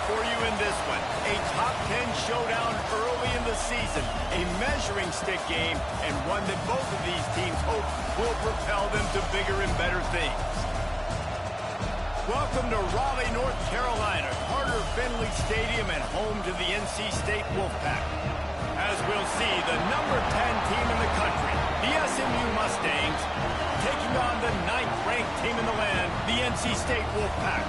for you in this one. A top 10 showdown early in the season, a measuring stick game, and one that both of these teams hope will propel them to bigger and better things. Welcome to Raleigh, North Carolina, Carter Finley Stadium, and home to the NC State Wolfpack. As we'll see, the number 10 team in the country, the SMU Mustangs, taking on the 9th-ranked team in the land, the NC State Wolfpack.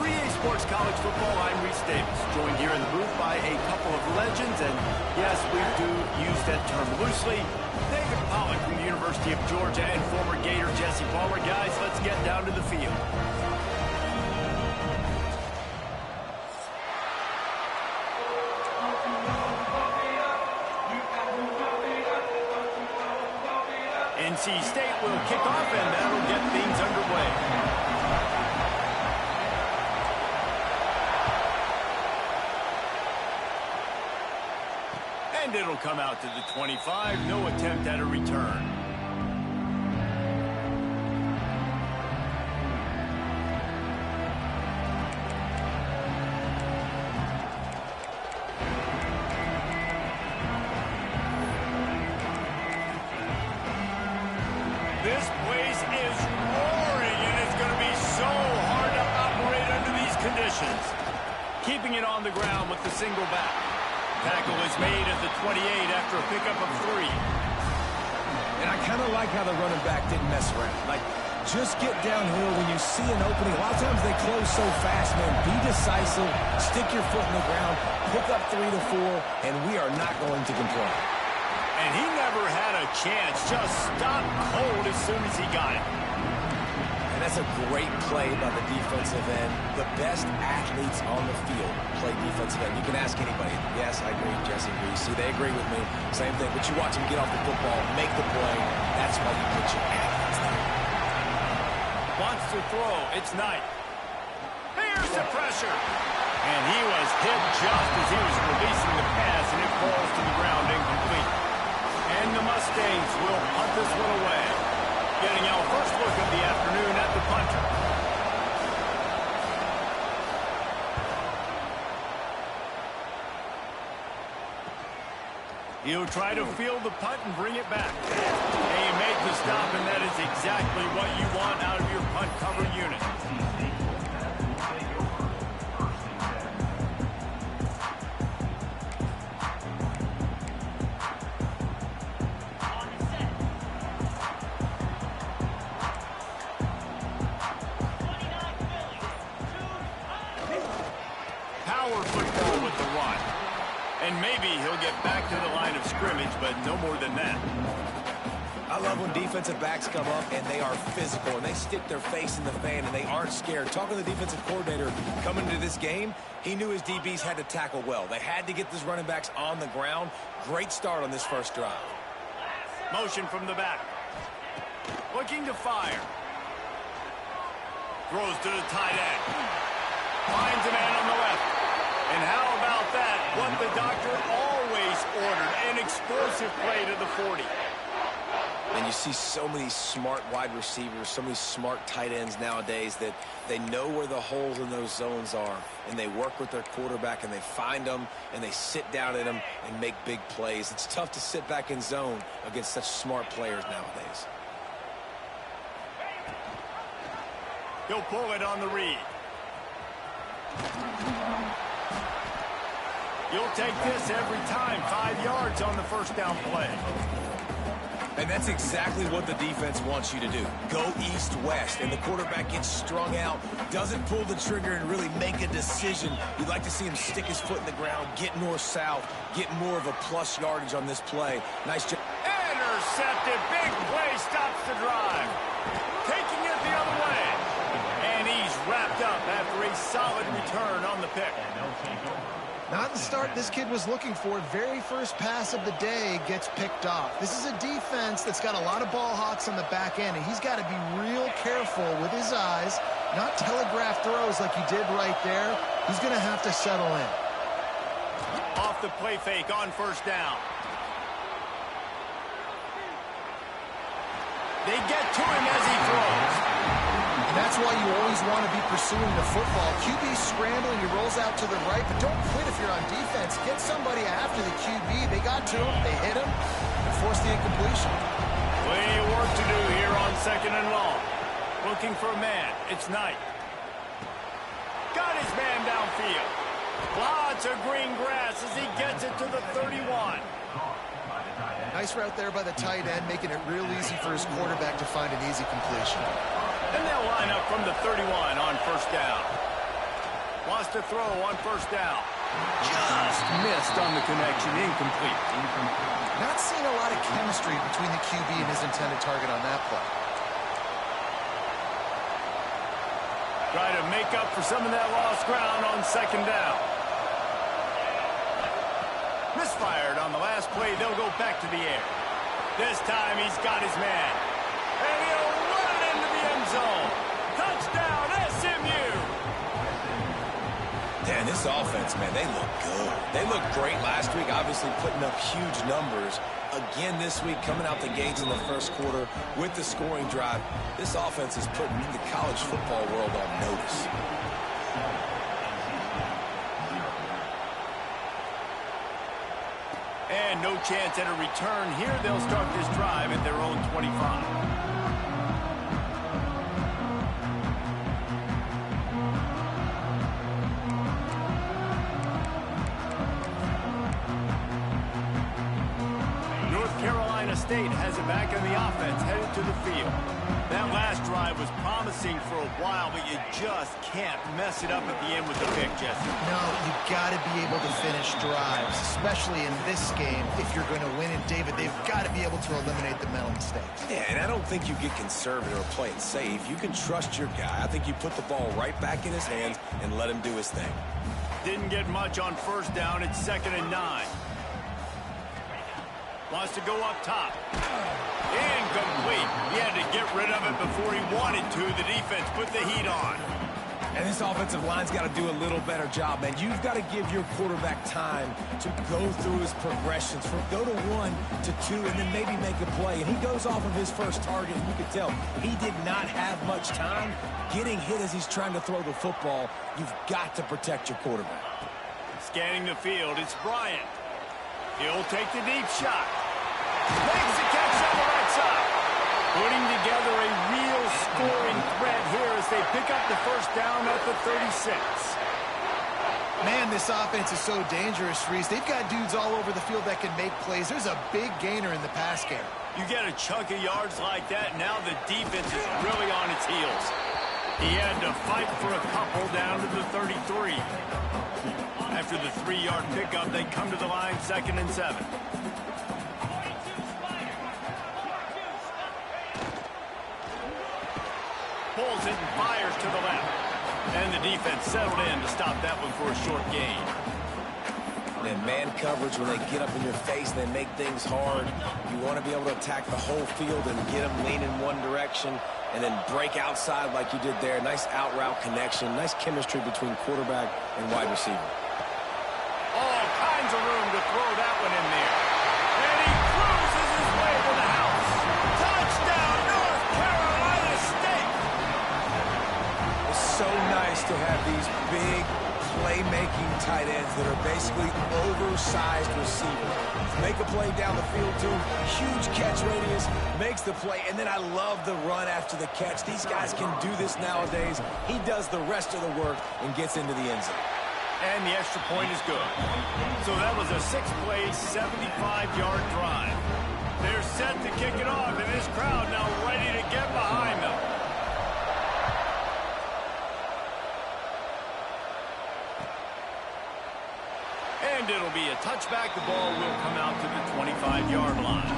For EA Sports College Football, I'm Reese Davis, joined here in the booth by a couple of legends, and yes, we do use that term loosely. David Pollock from the University of Georgia and former Gator Jesse Palmer. Guys, let's get down to the field. NC State will kick off, and that'll get things underway. And it'll come out to the 25. No attempt at a return. This place is roaring, and it's going to be so hard to operate under these conditions. Keeping it on the ground with the single back. Tackle is made at the 28 after a pickup of 3. And I kind of like how the running back didn't mess around. Like, just get downhill when you see an opening. A lot of times they close so fast, man. Be decisive, stick your foot in the ground, pick up 3 to 4, and we are not going to complain. And he never had a chance, just stopped cold as soon as he got it. And that's a great play by the defensive end. The best athletes on the field play defensive end. You can ask anybody. Yes, I agree, Jesse agrees. See, they agree with me. Same thing. But you watch them get off the football, make the play. That's why you put your athletes there. Wants to throw. It's Knight. Here's the pressure. And he was hit just as he was releasing the pass, and it falls to the ground incomplete. And the Mustangs will punt this one away. Getting our first look of the afternoon at the punter. He'll try to field the punt and bring it back. They make the stop, and that is exactly what you want out of your punt cover unit. Football with the run. And maybe he'll get back to the line of scrimmage, but no more than that. I love when defensive backs come up and they are physical and they stick their face in the fan and they aren't scared. Talking to the defensive coordinator coming into this game, he knew his DBs had to tackle well. They had to get these running backs on the ground. Great start on this first drive. Motion from the back. Looking to fire. Throws to the tight end. Finds a man on the left. And how about that? What the doctor always ordered, an explosive play to the 40. And you see so many smart wide receivers, so many smart tight ends nowadays that they know where the holes in those zones are, and they work with their quarterback, and they find them, and they sit down in them and make big plays. It's tough to sit back in zone against such smart players nowadays. He'll pull it on the read. You'll take this every time. 5 yards on the first down play. And that's exactly what the defense wants you to do. Go east-west, and the quarterback gets strung out, doesn't pull the trigger and really make a decision. You'd like to see him stick his foot in the ground, get north-south, get more of a plus yardage on this play. Nice job. Intercepted. Big play stops the drive. Taking it the other way. And he's wrapped up after a solid return on the pick. Not the start this kid was looking for. Very first pass of the day gets picked off. This is a defense that's got a lot of ball hawks on the back end, and he's got to be real careful with his eyes, not telegraph throws like he did right there. He's going to have to settle in. Off the play fake on first down. They get to him as he throws. That's why you always want to be pursuing the football. QB's scrambling, he rolls out to the right, but don't quit if you're on defense. Get somebody after the QB. They got to him, they hit him, and forced the incompletion. Plenty of work to do here on 2nd and long. Looking for a man. It's Knight. Got his man downfield. Lots of green grass as he gets it to the 31. Nice route there by the tight end, making it real easy for his quarterback to find an easy completion. And they'll line up from the 31 on 1st down. Wants to throw on 1st down. Just missed on the connection. Incomplete. Not seeing a lot of chemistry between the QB and his intended target on that play. Try to make up for some of that lost ground on 2nd down. Misfired on the last play. They'll go back to the air. This time he's got his man. And he'll run it into the end zone. Touchdown, SMU! Dan, this offense, man, they look good. They looked great last week, obviously putting up huge numbers. Again this week, coming out the gates in the 1st quarter with the scoring drive. This offense is putting the college football world on notice. And no chance at a return here. They'll start this drive at their own 25. State has it back in the offense, headed to the field. That last drive was promising for a while, but you just can't mess it up at the end with the pick, Jesse. No, you got to be able to finish drives, especially in this game. If you're going to win it, David, they've got to be able to eliminate the mental mistakes. Yeah, and I don't think you get conservative or play it safe. You can trust your guy. I think you put the ball right back in his hands and let him do his thing. Didn't get much on 1st down. It's 2nd and 9. Wants to go up top. Incomplete. He had to get rid of it before he wanted to. The defense put the heat on. And this offensive line's got to do a little better job, man. You've got to give your quarterback time to go through his progressions, from go to 1 to 2, and then maybe make a play. And he goes off of his first target, and you can tell he did not have much time getting hit as he's trying to throw the football. You've got to protect your quarterback. Scanning the field, it's Bryant. He'll take the deep shot. Makes the catch on the right side. Putting together a real scoring threat here as they pick up the 1st down at the 36. Man, this offense is so dangerous, Reese. They've got dudes all over the field that can make plays. There's a big gainer in the pass game. You get a chunk of yards like that, now the defense is really on its heels. He had to fight for a couple down to the 33. After the 3-yard pickup, they come to the line 2nd and 7. Pulls it and fires to the left. And the defense settled in to stop that one for a short gain. And man coverage, when they get up in your face, they make things hard. You want to be able to attack the whole field and get them leaning one direction and then break outside like you did there. Nice out-route connection. Nice chemistry between quarterback and wide receiver. All kinds of room to throw that one in there. And he cruises his way to the house. Touchdown, North Carolina State. It's so nice to have these big playmaking tight ends that are basically oversized receivers. Make a play down the field to him, huge catch radius, makes the play, and then I love the run after the catch. These guys can do this nowadays. He does the rest of the work and gets into the end zone. And the extra point is good. So that was a 6-play, 75-yard drive. They're set to kick it off, and this crowd now ready to get behind them. And it'll be a touchback. The ball will come out to the 25-yard line.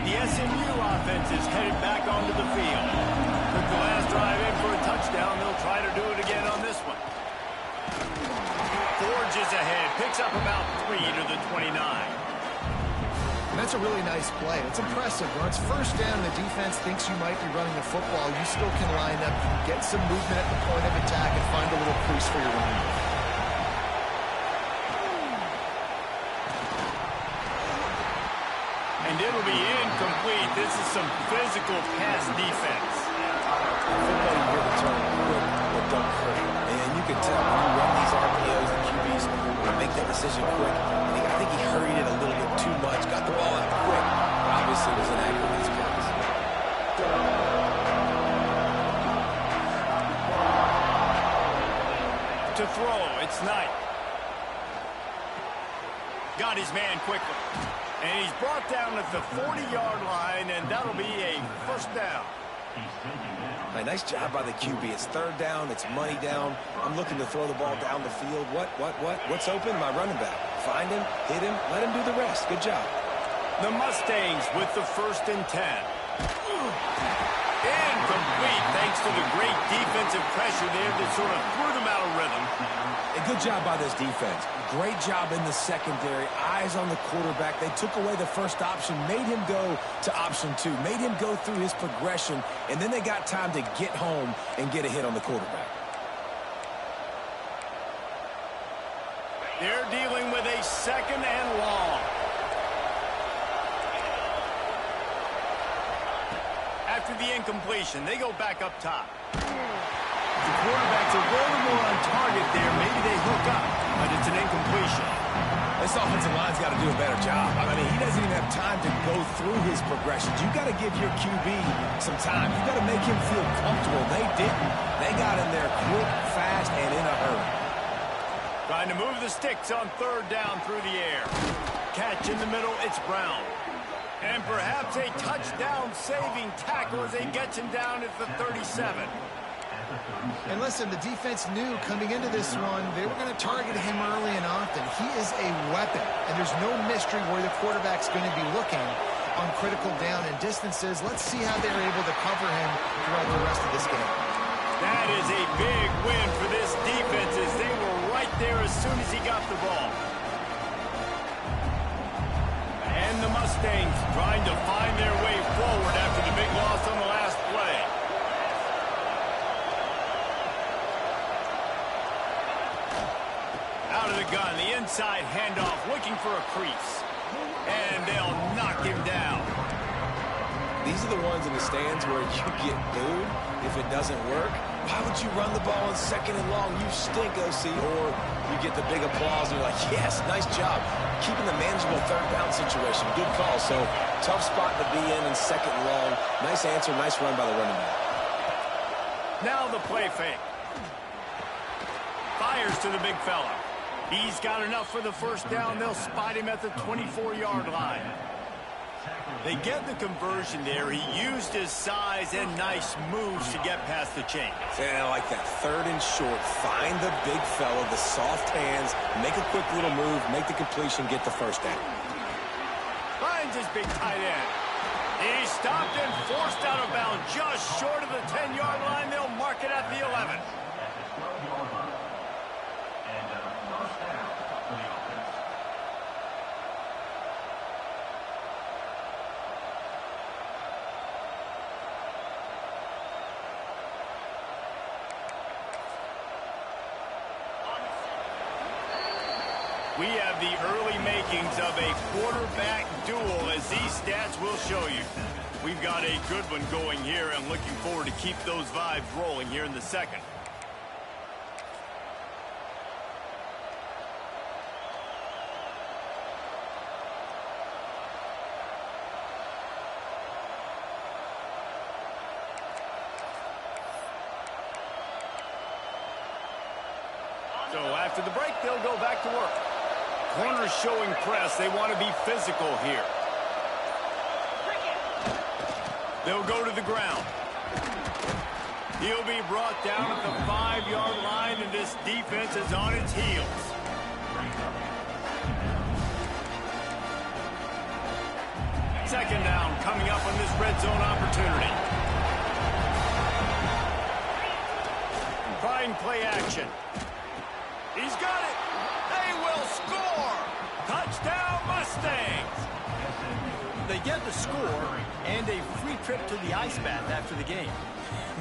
The SMU offense is headed back onto the field. Took the last drive in for a touchdown. They'll try to do it again on this one. Forges ahead. Picks up about 3 to the 29. And that's a really nice play. It's impressive. When it's 1st down, the defense thinks you might be running the football. You still can line up, get some movement at the point of attack, and find a little crease for your running back. And And it'll be incomplete. This is some physical pass defense. Football, you hear the term quick, but don't hurry. And you can tell when you run these RPOs, the QBs will make that decision quick. I think he hurried it a little bit too much, got the ball out quick. Obviously, it was inaccurate in his pass. To throw, it's Knight. Got his man quickly. And he's brought down at the 40-yard line, and that'll be a first down. Right, nice job by the QB. It's third down. It's money down. I'm looking to throw the ball down the field. What's open? My running back. Find him, hit him, let him do the rest. Good job. The Mustangs with the 1st and 10. Incomplete thanks to the great defensive pressure there that sort of threw them out of rhythm. A good job by this defense. Great job in the secondary. Eyes on the quarterback. They took away the first option, made him go to option 2, made him go through his progression, and then they got time to get home and get a hit on the quarterback. They're dealing with a 2nd and long. After the incompletion, they go back up top. The quarterback's a little more on target there. Maybe they hook up, but it's an incompletion. This offensive line's got to do a better job. I mean, he doesn't even have time to go through his progressions. You've got to give your QB some time. You've got to make him feel comfortable. They didn't. They got in there quick, fast, and in a hurry. Trying to move the sticks on 3rd down through the air. Catch in the middle, it's Brown. And perhaps a touchdown-saving tackle as he gets him down at the 37. And listen, the defense knew coming into this one, they were going to target him early and often. He is a weapon, and there's no mystery where the quarterback's going to be looking on critical down and distances. Let's see how they're able to cover him throughout the rest of this game. That is a big win for this defense as they were right there as soon as he got the ball. And the Mustangs trying to find their way forward after the big loss on the last play. Out of the gun, the inside handoff, looking for a crease. And they'll knock him down. These are the ones in the stands where you get booed if it doesn't work. Why would you run the ball on 2nd and long? You stink, OC. Or you get the big applause and you're like, yes, nice job. Keeping the manageable 3rd down situation. Good call. So, tough spot to be in 2nd and long. Nice answer, nice run by the running back. Now the play fake. Fires to the big fella. He's got enough for the first down. They'll spot him at the 24-yard line. They get the conversion there. He used his size and nice moves to get past the chains. Yeah, I like that. 3rd and short. Find the big fella, the soft hands, make a quick little move, make the completion, get the first down. Finds his big tight end. He's stopped and forced out of bounds just short of the 10-yard line. They'll mark it at the 11. We have the early makings of a quarterback duel, as these stats will show you. We've got a good one going here and looking forward to keep those vibes rolling here in the 2nd. So after the break, they'll go back to work. Corners showing press. They want to be physical here. They'll go to the ground. He'll be brought down at the 5-yard line, and this defense is on its heels. Second down coming up on this red zone opportunity. Trying play action. He's got it. They will score. Touchdown, Mustangs. They get the score and a free trip to the ice bath after the game.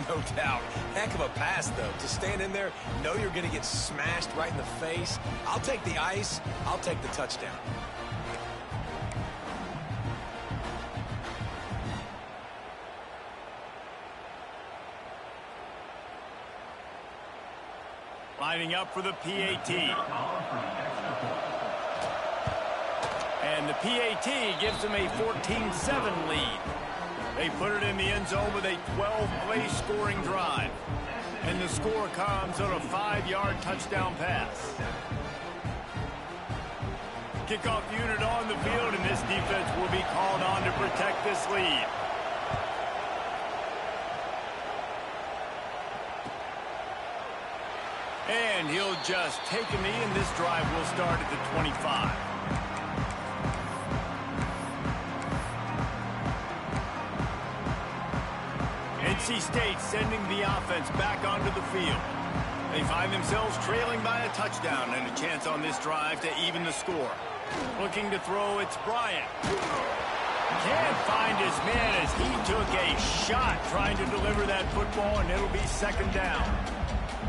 No doubt. Heck of a pass, though. To stand in there, know you're going to get smashed right in the face. I'll take the ice. I'll take the touchdown. Lining up for the PAT. And the PAT gives them a 14-7 lead. They put it in the end zone with a 12-play scoring drive. And the score comes on a 5-yard touchdown pass. Kickoff unit on the field, and this defense will be called on to protect this lead. And he'll just take a knee, and this drive will start at the 25. NC State sending the offense back onto the field. They find themselves trailing by a touchdown and a chance on this drive to even the score. Looking to throw, it's Bryant. Can't find his man as he took a shot trying to deliver that football, and it'll be second down.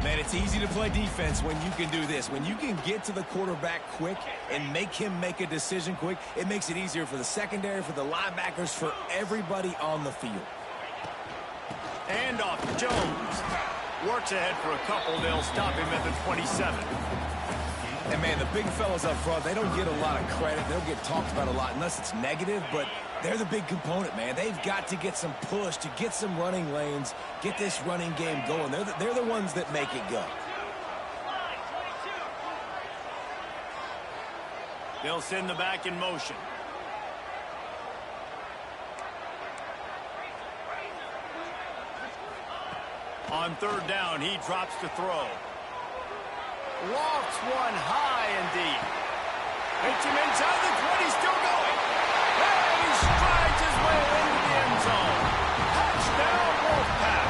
Man, it's easy to play defense when you can do this. When you can get to the quarterback quick and make him make a decision quick, it makes it easier for the secondary, for the linebackers, for everybody on the field. And off to Jones. Works ahead for a couple. They'll stop him at the 27. And, man, the big fellas up front, they don't get a lot of credit. They'll get talked about a lot unless it's negative, but they're the big component, man. They've got to get some push, to get some running lanes, get this running game going. They're the ones that make it go. They'll send the back in motion. On third down, he drops to throw. Lofts one high and deep. Hits him inside the 20, still going. And he strides his way into the end zone. Touchdown, Wolfpack.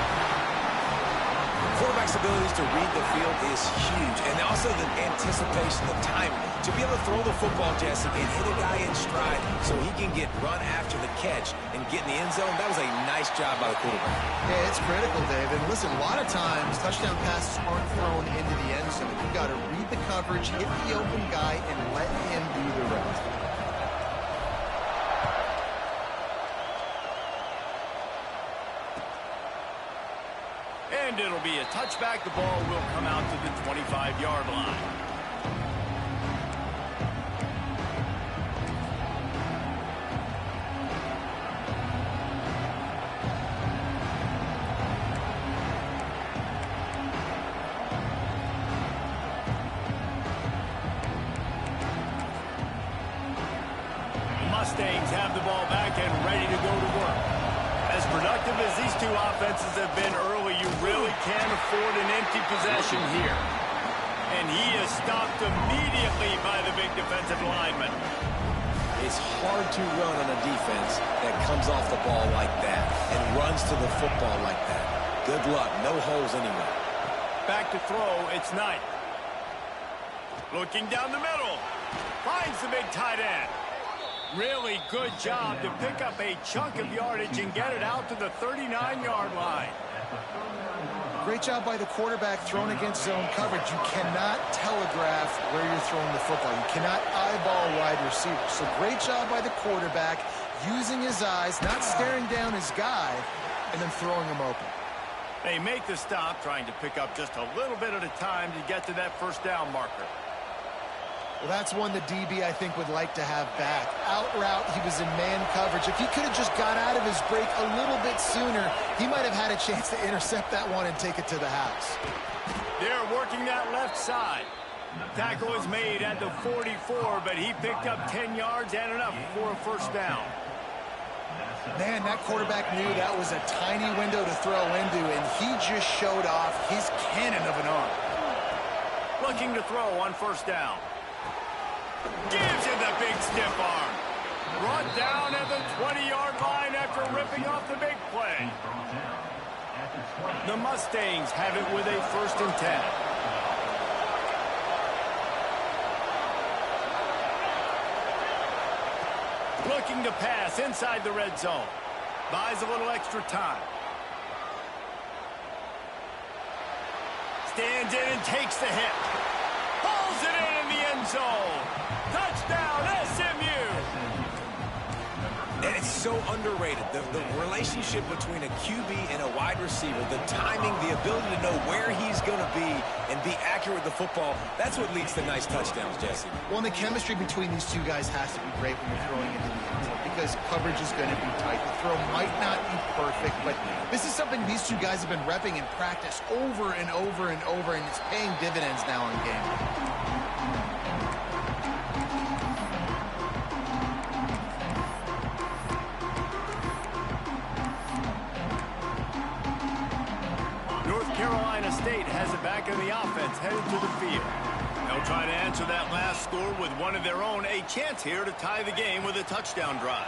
Quarterback's abilities to read the field is huge, and also the anticipation, the timing. To be able to throw the football, Jesse, and hit a guy in stride so he can get run after the catch and get in the end zone, that was a nice job by the quarterback. Yeah, it's critical, Dave. And listen, a lot of times touchdown passes aren't thrown into the end zone. You've got to read the coverage, hit the open guy, and let him do the rest. And it'll be a touchback. The ball will come out to the 25-yard line. Mustangs have the ball back and ready to go to work. As productive as these two offenses have been early, you really can't afford an empty possession here. And he is stopped immediately by the big defensive lineman. It's hard to run on a defense that comes off the ball like that and runs to the football like that. Good luck. No holes anywhere. Back to throw, it's Knight. Looking down the middle. Finds the big tight end. Really good job to pick up a chunk of yardage and get it out to the 39-yard line. Great job by the quarterback thrown against zone coverage. You cannot telegraph where you're throwing the football. You cannot eyeball wide receivers. So great job by the quarterback using his eyes, not staring down his guy, and then throwing him open. They make the stop, trying to pick up just a little bit at a time to get to that first down marker. Well, that's one the DB, I think, would like to have back. Out route, he was in man coverage. If he could have just got out of his break a little bit sooner, he might have had a chance to intercept that one and take it to the house. They're working that left side. Tackle is made at the 44, but he picked up 10 yards and enough for a first down. Man, that quarterback knew that was a tiny window to throw into, and he just showed off his cannon of an arm. Looking to throw on first down. Gives him the big stiff arm. Brought down at the 20-yard line after ripping off the big play. The Mustangs have it with a 1st and 10. Looking to pass inside the red zone. Buys a little extra time. Stands in and takes the hit. Pulls it in the end zone. Touchdown, SMU! And it's so underrated. The relationship between a QB and a wide receiver, the timing, the ability to know where he's going to be and be accurate with the football, that's what leads to nice touchdowns, Jesse. Well, and the chemistry between these two guys has to be great when you're throwing into the end zone because coverage is going to be tight. The throw might not be perfect, but this is something these two guys have been repping in practice over and over and over, and it's paying dividends now in game. North Carolina State has it back in the offense, headed to the field. They'll try to answer that last score with one of their own. A chance here to tie the game with a touchdown drive.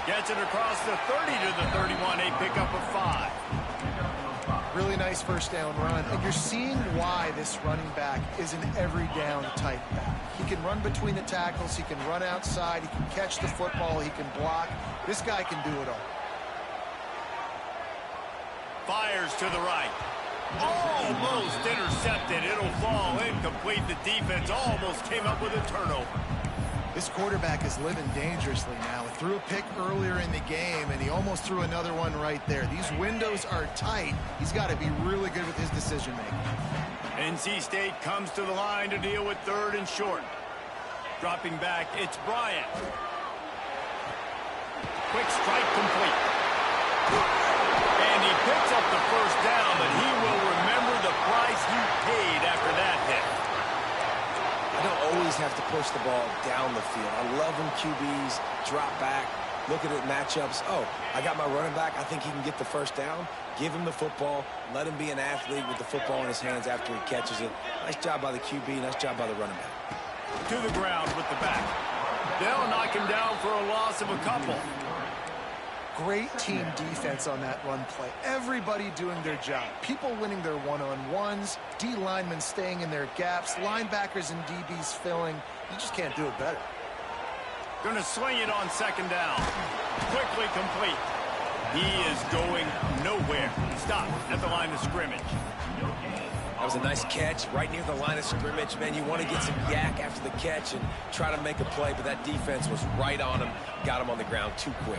Gets it across the 30 to the 31, a pickup of 5. Really nice first down run, and you're seeing why this running back is an every down type back. He can run between the tackles, he can run outside, he can catch the football, he can block. This guy can do it all. Fires to the right. Almost intercepted. It'll fall incomplete. The defense almost came up with a turnover. This quarterback is living dangerously now. He threw a pick earlier in the game, and he almost threw another one right there. These windows are tight. He's got to be really good with his decision-making. NC State comes to the line to deal with 3rd and short. Dropping back, it's Bryant. Quick strike complete. And he picks up the first down, but he will remember the price he paid after that hit. I don't always have to push the ball down the field. I love when QBs drop back, looking at matchups. Oh, I got my running back. I think he can get the first down. Give him the football. Let him be an athlete with the football in his hands after he catches it. Nice job by the QB. Nice job by the running back. To the ground with the back. They'll knock him down for a loss of a couple. Great team defense on that run play. Everybody doing their job. People winning their one-on-ones, D linemen staying in their gaps, linebackers and DBs filling. You just can't do it better. Going to swing it on 2nd down. Quickly complete. He is going nowhere. Stop at the line of scrimmage. That was a nice catch right near the line of scrimmage. Man, you want to get some yak after the catch and try to make a play, but that defense was right on him. Got him on the ground too quick.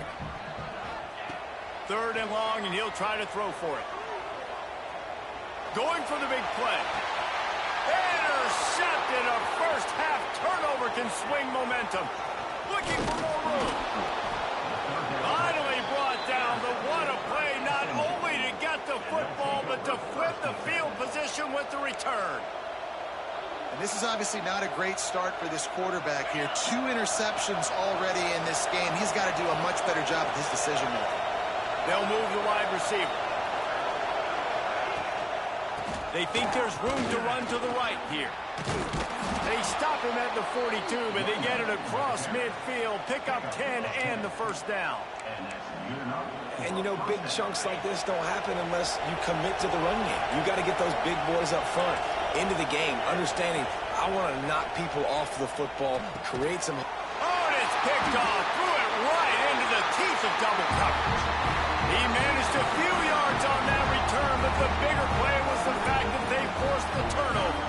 3rd and long, and he'll try to throw for it. Going for the big play. Intercepted. A first-half turnover can swing momentum. Looking for more room. Finally brought down. The what a play, not only to get the football, but to flip the field position with the return. And this is obviously not a great start for this quarterback here. 2 interceptions already in this game. He's got to do a much better job with his decision-making. They'll move the wide receiver. They think there's room to run to the right here. They stop him at the 42, but they get it across midfield. Pick up 10 and the first down. And, you know, big chunks like this don't happen unless you commit to the run game. You got to get those big boys up front into the game, understanding I want to knock people off the football, create some... Oh, and it's picked off. Threw it right into the teeth of double coverage. He managed a few yards on that return, but the bigger play was the fact that they forced the turnover.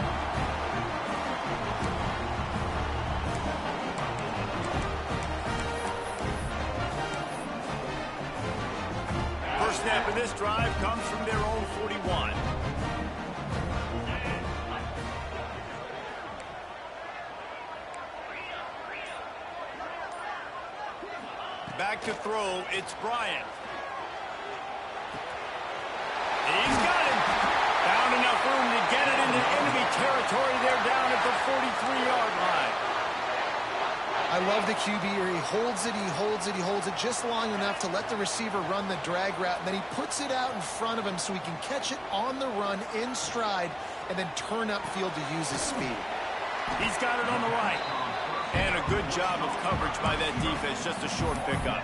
First snap of this drive comes from their own 41. Back to throw, it's Bryant. He's got him. Found enough room to get it into enemy territory. They're down at the 43-yard line. I love the QB here. He holds it, he holds it, he holds it just long enough to let the receiver run the drag route, and then he puts it out in front of him so he can catch it on the run in stride and then turn upfield to use his speed. He's got it on the right. And a good job of coverage by that defense. Just a short pickup.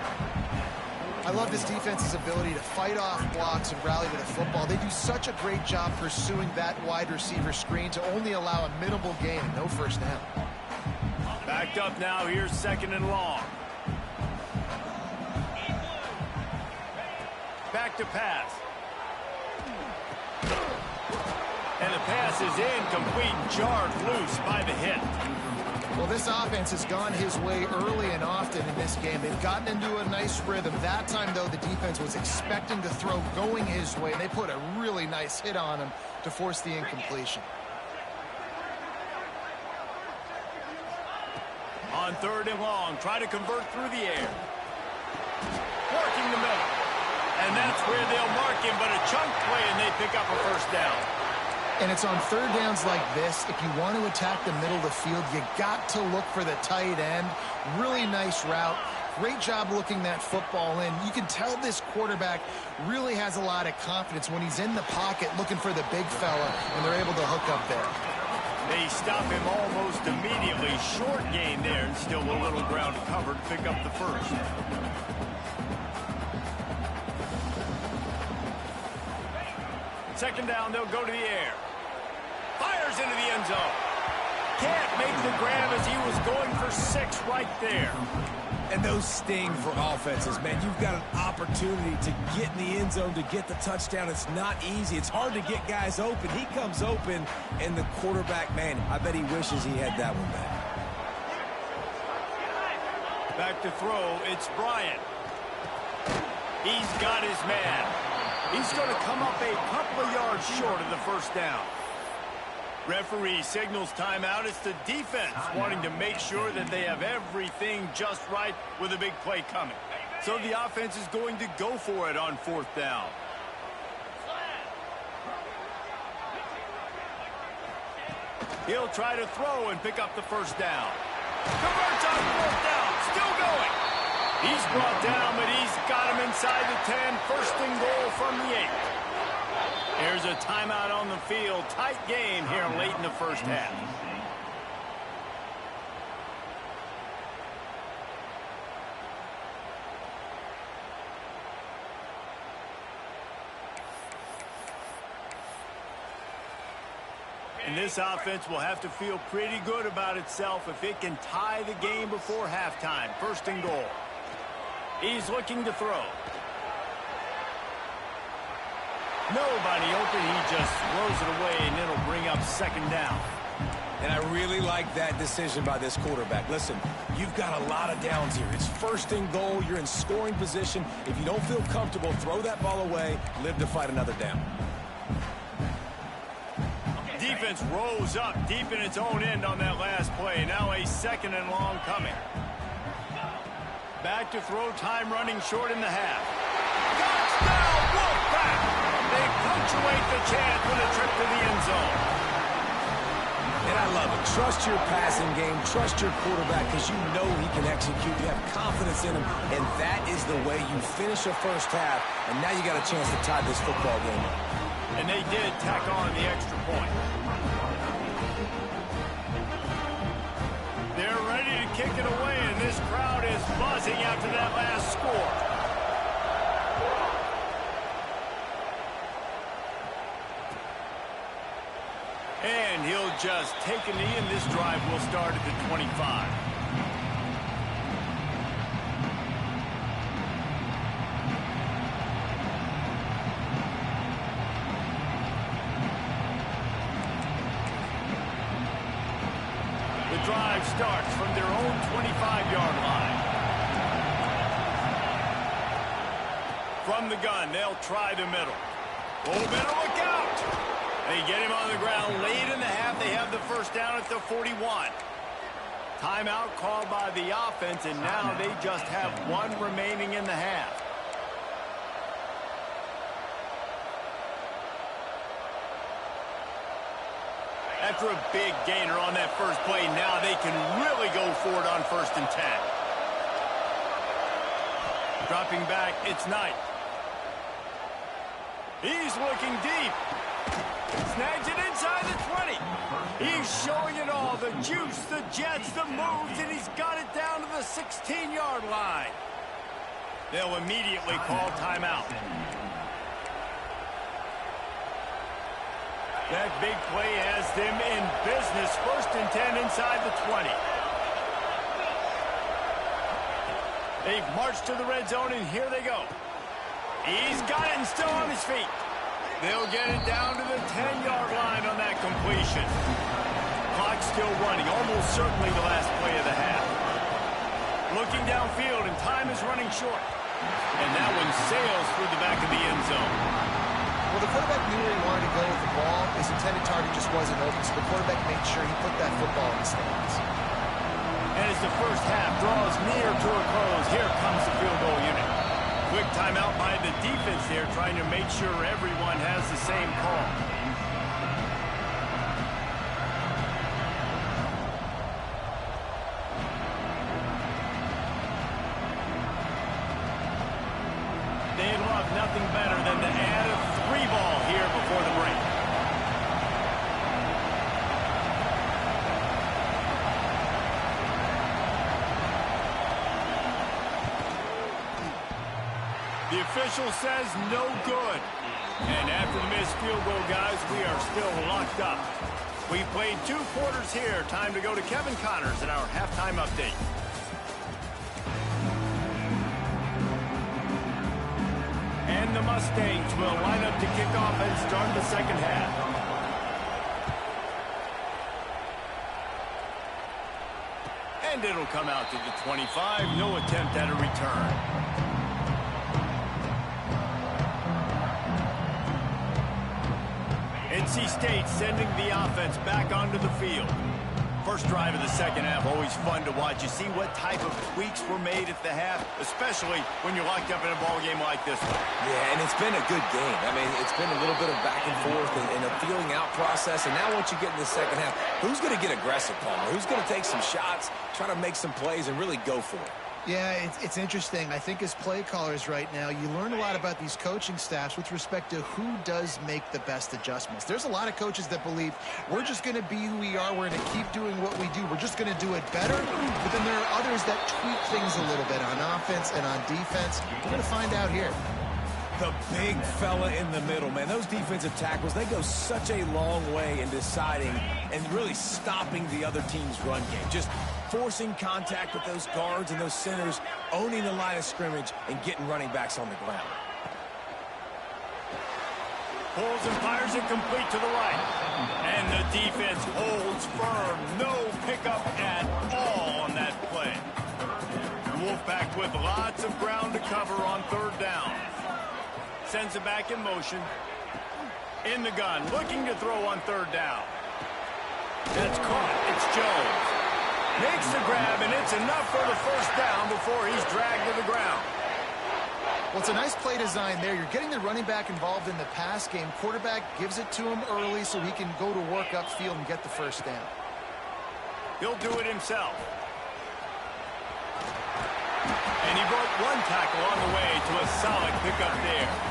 I love this defense's ability to fight off blocks and rally to the football. They do such a great job pursuing that wide receiver screen to only allow a minimal gain and no first down. Backed up now. Here's 2nd and long. Back to pass. And the pass is incomplete, jarred loose by the hit. Well, this offense has gone his way early and often in this game. They've gotten into a nice rhythm. That time, though, the defense was expecting to throw going his way, and they put a really nice hit on him to force the incompletion. On 3rd and long, try to convert through the air. Working the middle. And that's where they'll mark him, but a chunk play, and they pick up a first down. And it's on 3rd downs like this. If you want to attack the middle of the field, you got to look for the tight end. Really nice route. Great job looking that football in. You can tell this quarterback really has a lot of confidence when he's in the pocket looking for the big fella, and they're able to hook up there. They stop him almost immediately. Short gain there, and still a little ground to cover to pick up the first. Second down, they'll go to the air. Fires into the end zone. Can't make the grab as he was going for 6 right there. And those sting for offenses, man. You've got an opportunity to get in the end zone, to get the touchdown. It's not easy. It's hard to get guys open. He comes open, and the quarterback, man, I bet he wishes he had that one back. Back to throw, it's Bryant. He's got his man. He's going to come up a couple of yards short of the first down. Referee signals timeout. It's the defense wanting to make sure that they have everything just right with a big play coming. So the offense is going to go for it on 4th down. He'll try to throw and pick up the first down. Converts on 4th down. Still going. He's brought down, but he's got him inside the 10. 1st and goal from the 8. There's a timeout on the field. Tight game here late in the first half. And this offense will have to feel pretty good about itself if it can tie the game before halftime. 1st and goal. He's looking to throw. Nobody open. He just throws it away, and it'll bring up 2nd down. And I really like that decision by this quarterback. Listen, you've got a lot of downs here. It's 1st and goal. You're in scoring position. If you don't feel comfortable, throw that ball away. Live to fight another down. Defense rose up deep in its own end on that last play. Now a 2nd and long coming. Back to throw, time running short in the half. Touchdown, Wolfpack! They punctuate the chance with a trip to the end zone. And I love it. Trust your passing game. Trust your quarterback because you know he can execute. You have confidence in him, and that is the way you finish a first half, and now you got a chance to tie this football game up. And they did tack on the extra point. They're ready to kick it away, and this crowd is buzzing after that last score. And he'll just take a knee, and this drive will start at the 25. The drive starts from their own 25-yard line. From the gun, they'll try the middle. Oh, better look out! They get him on the ground late in the half. They have the first down at the 41. Timeout called by the offense, and now they just have 1 remaining in the half. After a big gainer on that first play, now they can really go for it on 1st and 10. Dropping back, it's Knight. He's looking deep. Snags it inside the 20. He's showing it all. The juice, the jets, the moves, and he's got it down to the 16-yard line. They'll immediately call timeout. That big play has them in business. 1st and 10 inside the 20. They've marched to the red zone, and here they go. He's got it and still on his feet. They'll get it down to the 10-yard line on that completion. Clock still running, almost certainly the last play of the half. Looking downfield, and time is running short. And that one sails through the back of the end zone. Well, the quarterback knew where he wanted to go with the ball. His intended target just wasn't open, so the quarterback made sure he put that football in the stands. And as the first half draws near to a close, here comes the field goal unit. Quick timeout by the defense here, trying to make sure everyone has the same call. They'd love nothing better than to add a 3-ball here before the break. The official says no good. And after the missed field goal, guys, we are still locked up. We played 2 quarters here. Time to go to Kevin Connors in our halftime update. And the Mustangs will line up to kick off and start the second half. And it'll come out to the 25. No attempt at a return. NC State sending the offense back onto the field. First drive of the second half, always fun to watch. You see what type of tweaks were made at the half, especially when you're locked up in a ball game like this one. Yeah, and it's been a good game. I mean, it's been a little bit of back and forth and a feeling out process. And now once you get in the second half, who's going to get aggressive, Palmer? Who's going to take some shots, try to make some plays, and really go for it? Yeah, it's interesting. I think as play callers right now, you learn a lot about these coaching staffs with respect to who does make the best adjustments. There's a lot of coaches that believe we're just going to be who we are. We're going to keep doing what we do. We're just going to do it better. But then there are others that tweak things a little bit on offense and on defense. We're going to find out here. The big fella in the middle, man. Those defensive tackles, they go such a long way in deciding and really stopping the other team's run game. Just forcing contact with those guards and those centers, owning the line of scrimmage, and getting running backs on the ground. Pulls and fires it complete to the right. And the defense holds firm. No pickup at all on that play. The Wolfpack with lots of ground to cover on third down. Sends it back in motion. In the gun, looking to throw on third down. That's caught. It's Jones. Makes the grab, and it's enough for the first down before he's dragged to the ground. Well, it's a nice play design there. You're getting the running back involved in the pass game. Quarterback gives it to him early so he can go to work upfield and get the first down. He'll do it himself. And he broke one tackle on the way to a solid pickup there.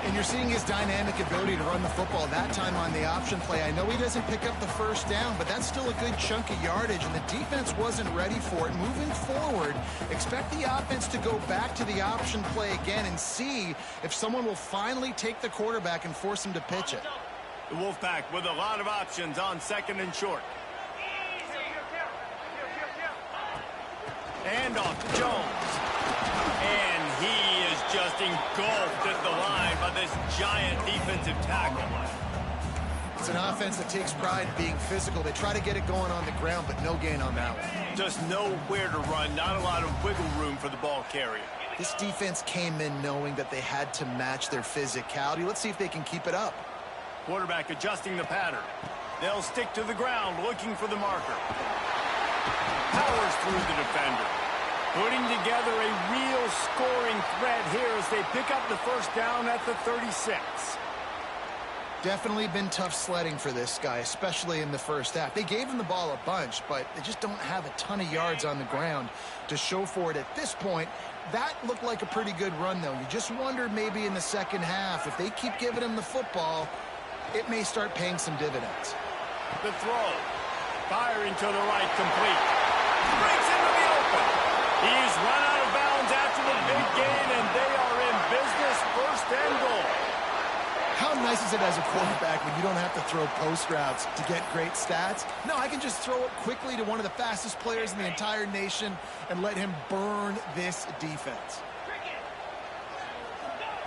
And you're seeing his dynamic ability to run the football, that time on the option play. I know he doesn't pick up the first down, but that's still a good chunk of yardage, and the defense wasn't ready for it. Moving forward, expect the offense to go back to the option play again and see if someone will finally take the quarterback and force him to pitch it. The Wolfpack with a lot of options on second and short. And off to Jones. And he is just engulfed at the line by this giant defensive tackle. It's an offense that takes pride in being physical. They try to get it going on the ground, but no gain on that one. Just nowhere to run, not a lot of wiggle room for the ball carrier. This defense came in knowing that they had to match their physicality. Let's see if they can keep it up. Quarterback adjusting the pattern. They'll stick to the ground looking for the marker. Powers through the defender. Putting together a real scoring threat here as they pick up the first down at the 36. Definitely been tough sledding for this guy, especially in the first half. They gave him the ball a bunch, but they just don't have a ton of yards on the ground to show for it at this point. That looked like a pretty good run, though. You just wonder maybe in the second half, if they keep giving him the football, it may start paying some dividends. The throw. Firing to the right, complete. Breaks into the open. He's run out of bounds after the big gain, and they are in business, first and goal. How nice is it as a quarterback when you don't have to throw post routes to get great stats? No, I can just throw it quickly to one of the fastest players in the entire nation and let him burn this defense.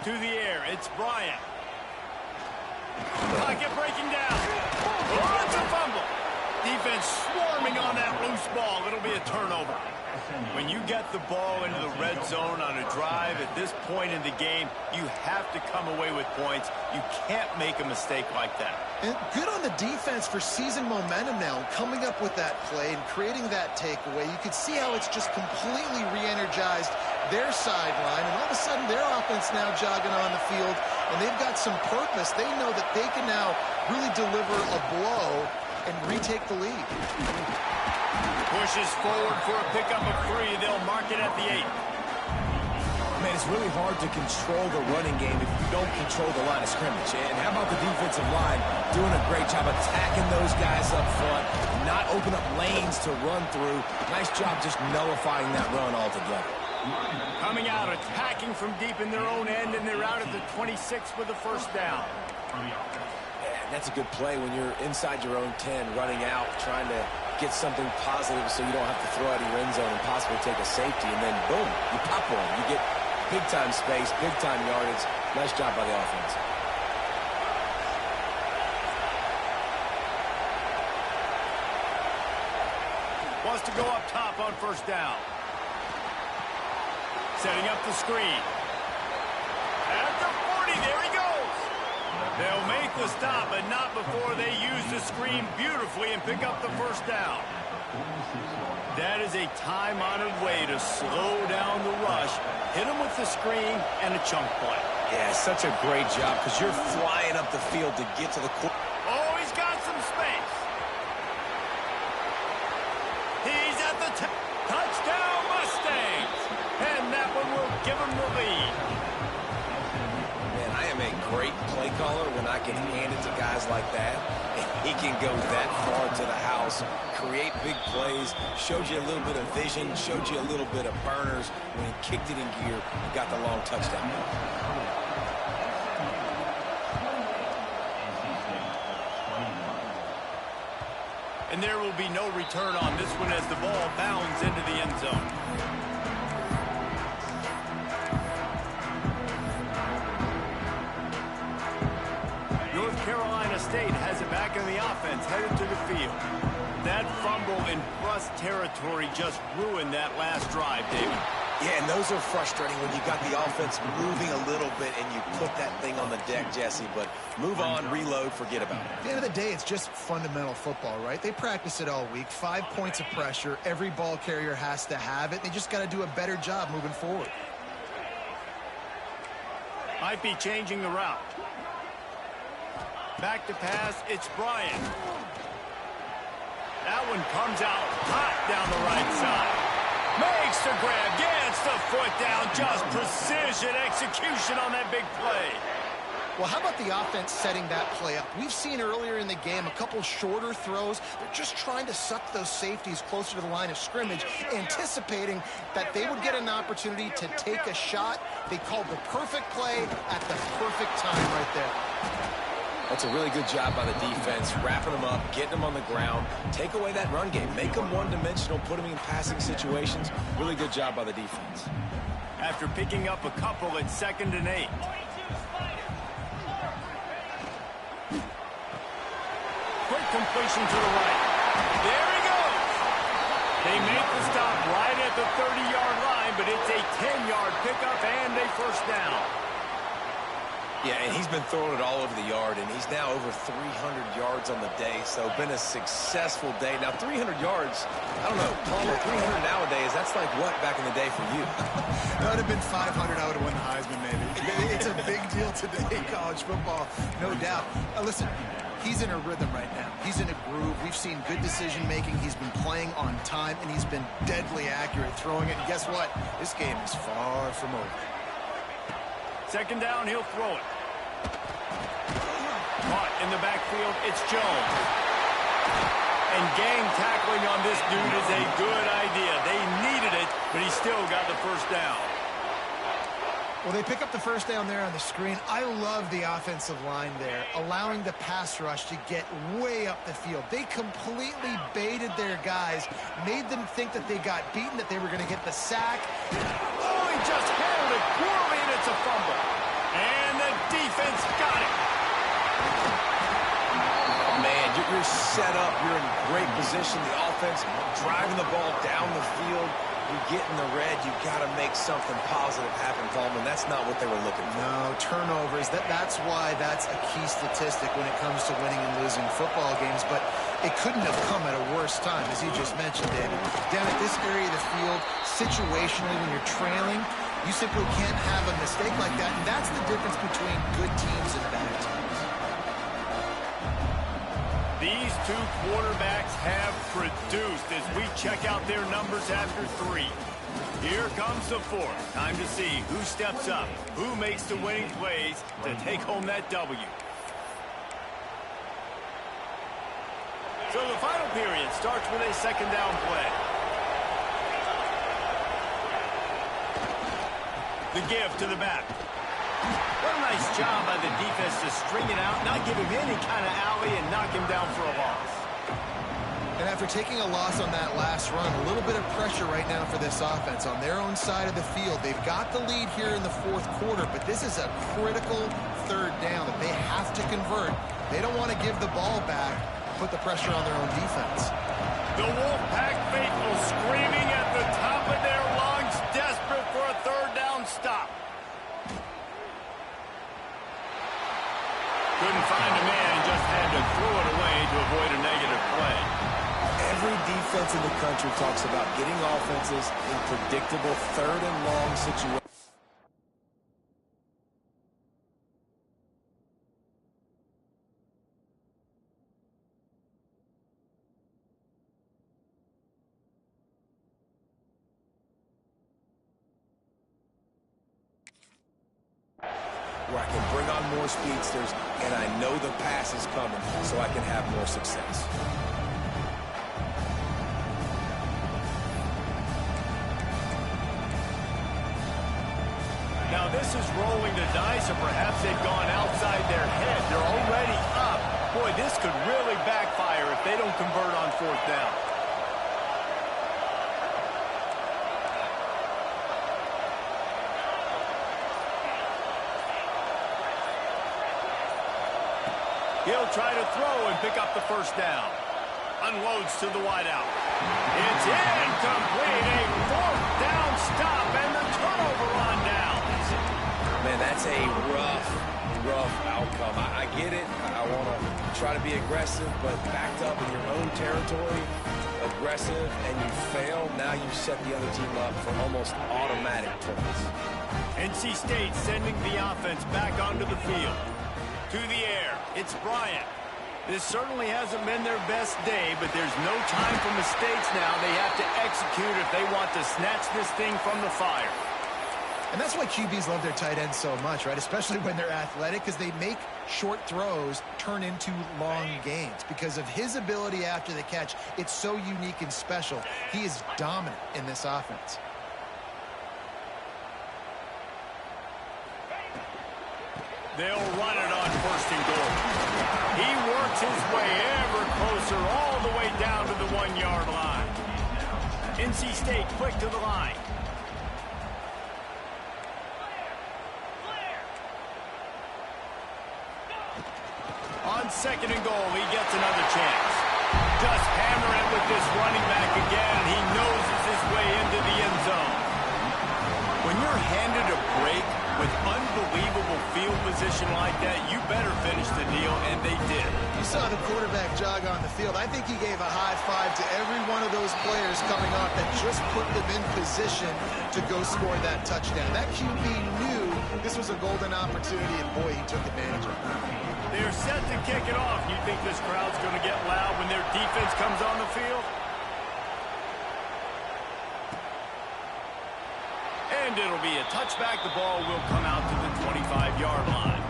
To the air, it's Bryant. Pocket breaking down. Oh, it's a fumble. Defense swarming on that loose ball. It'll be a turnover. When you get the ball into the red zone on a drive at this point in the game, you have to come away with points. You can't make a mistake like that. And good on the defense for seizing momentum now and coming up with that play and creating that takeaway. You could see how it's just completely re-energized their sideline, and all of a sudden their offense now jogging on the field, and they've got some purpose. They know that they can now really deliver a blow and retake the lead. Pushes forward for a pickup of 3. They'll mark it at the 8. Man, it's really hard to control the running game if you don't control the line of scrimmage. And how about the defensive line doing a great job attacking those guys up front, not open up lanes to run through. Nice job just nullifying that run altogether. Coming out, attacking from deep in their own end, and they're out at the 26 with the first down. That's a good play when you're inside your own 10, running out, trying to get something positive so you don't have to throw out of your end zone and possibly take a safety, and then boom, you pop one. You get big-time space, big-time yardage. Nice job by the offense. Wants to go up top on first down. Setting up the screen. At the 40, there he goes. They'll make the stop, but not before they use the screen beautifully and pick up the first down. That is a time-honored way to slow down the rush, hit them with the screen, and a chunk play. Yeah, such a great job because you're flying up the field to get to the court. Oh, he's got some space. He's at the touchdown Mustangs. And that one will give him the lead. Man, I am a great play caller when I can hand it to guys like that. And he can go that far to the house, create big plays, showed you a little bit of vision, showed you a little bit of burners when he kicked it in gear and got the long touchdown. And there will be no return on this one as the ball bounds into the end zone. North Carolina State has it back in the offense, headed to the field. That fumble in Russ territory just ruined that last drive, David. Yeah, and those are frustrating when you got the offense moving a little bit and you put that thing on the deck, Jesse. But move on, reload, forget about it. At the end of the day, it's just fundamental football, right? They practice it all week. 5 points of pressure. Every ball carrier has to have it. They just got to do a better job moving forward. Might be changing the route. Back to pass, it's Bryant. That one comes out hot down the right side. Makes the grab, gets the foot down, just precision execution on that big play. Well, how about the offense setting that play up? We've seen earlier in the game a couple shorter throws. They're just trying to suck those safeties closer to the line of scrimmage, anticipating that they would get an opportunity to take a shot. They called the perfect play at the perfect time right there. That's a really good job by the defense, wrapping them up, getting them on the ground, take away that run game, make them one-dimensional, put them in passing situations. Really good job by the defense. After picking up a couple at 2nd and 8. Quick completion to the right. There he goes. They make the stop right at the 30-yard line, but it's a 10-yard pickup and a first down. Yeah, and he's been throwing it all over the yard, and he's now over 300 yards on the day, so been a successful day. Now, 300 yards, I don't know, Palmer, 300 nowadays, that's like what back in the day for you? That would have been 500. I would have won the Heisman, maybe. It's a big deal today in college football, no doubt. Listen, he's in a rhythm right now. He's in a groove. We've seen good decision-making. He's been playing on time, and he's been deadly accurate throwing it. And guess what? This game is far from over. 2nd down, he'll throw it. Caught in the backfield, it's Jones. And gang tackling on this dude is a good idea. They needed it, but he still got the first down. Well, they pick up the first down there on the screen. I love the offensive line there, allowing the pass rush to get way up the field. They completely baited their guys, made them think that they got beaten, that they were going to get the sack. Oh, he just handled it poorly, and it's a fumble. And the defense got it. Man, you're you're set up, you're in great position, the offense driving the ball down the field, you get in the red, you got to make something positive happen, Coleman. That's not what they were looking for. No, turnovers. That's why that's a key statistic when it comes to winning and losing football games. But it couldn't have come at a worse time, as you just mentioned, David. Down at this area of the field, situationally, when you're trailing, you simply can't have a mistake like that. And that's the difference between good teams and bad teams. These two quarterbacks have produced as we check out their numbers after 3. Here comes the 4th. Time to see who steps up, who makes the winning plays to take home that W. So the final period starts with a 2nd down play. The give to the back. What a nice job by the defense to string it out, not give him any kind of alley, and knock him down for a loss. And after taking a loss on that last run, a little bit of pressure right now for this offense on their own side of the field. They've got the lead here in the 4th quarter, but this is a critical 3rd down that they have to convert. They don't want to give the ball back, put the pressure on their own defense. The Wolfpack faithful screaming at the top of their lungs, desperate for a 3rd down stop. Couldn't find a man, just had to throw it away to avoid a negative play. Every defense in the country talks about getting offenses in predictable 3rd and long situations. Where I can bring on more speedsters, and I know the pass is coming, so I can have more success. Now this is rolling the dice, or perhaps they've gone outside their head. They're already up. Boy, this could really backfire if they don't convert on 4th down. He'll try to throw and pick up the 1st down. Unloads to the wideout. It's incomplete. A 4th down stop and the turnover on downs. Man, that's a rough outcome. I get it. I want to try to be aggressive, but backed up in your own territory, aggressive, and you fail, now you set the other team up for almost automatic points. NC State sending the offense back onto the field. To the air, it's Bryant. This certainly hasn't been their best day, but there's no time for mistakes now. They have to execute if they want to snatch this thing from the fire. And that's why QBs love their tight ends so much, right? Especially when they're athletic, because they make short throws turn into long gains. Because of his ability after the catch, it's so unique and special. He is dominant in this offense. They'll run it on 1st and goal. He works his way ever closer all the way down to the 1-yard line. NC State quick to the line. On 2nd and goal, he gets another chance. Just hammer it with this running back again. He noses his way into the end zone. When you're handed a break with unbelievable field position like that, you better finish the deal, and they did. You saw the quarterback jog on the field. I think he gave a high five to every one of those players coming off that just put them in position to go score that touchdown. That QB knew this was a golden opportunity, and boy, he took advantage of it. They're set to kick it off. You think this crowd's going to get loud when their defense comes on the field? And it'll be a touchback. The ball will come out to the 25-yard line.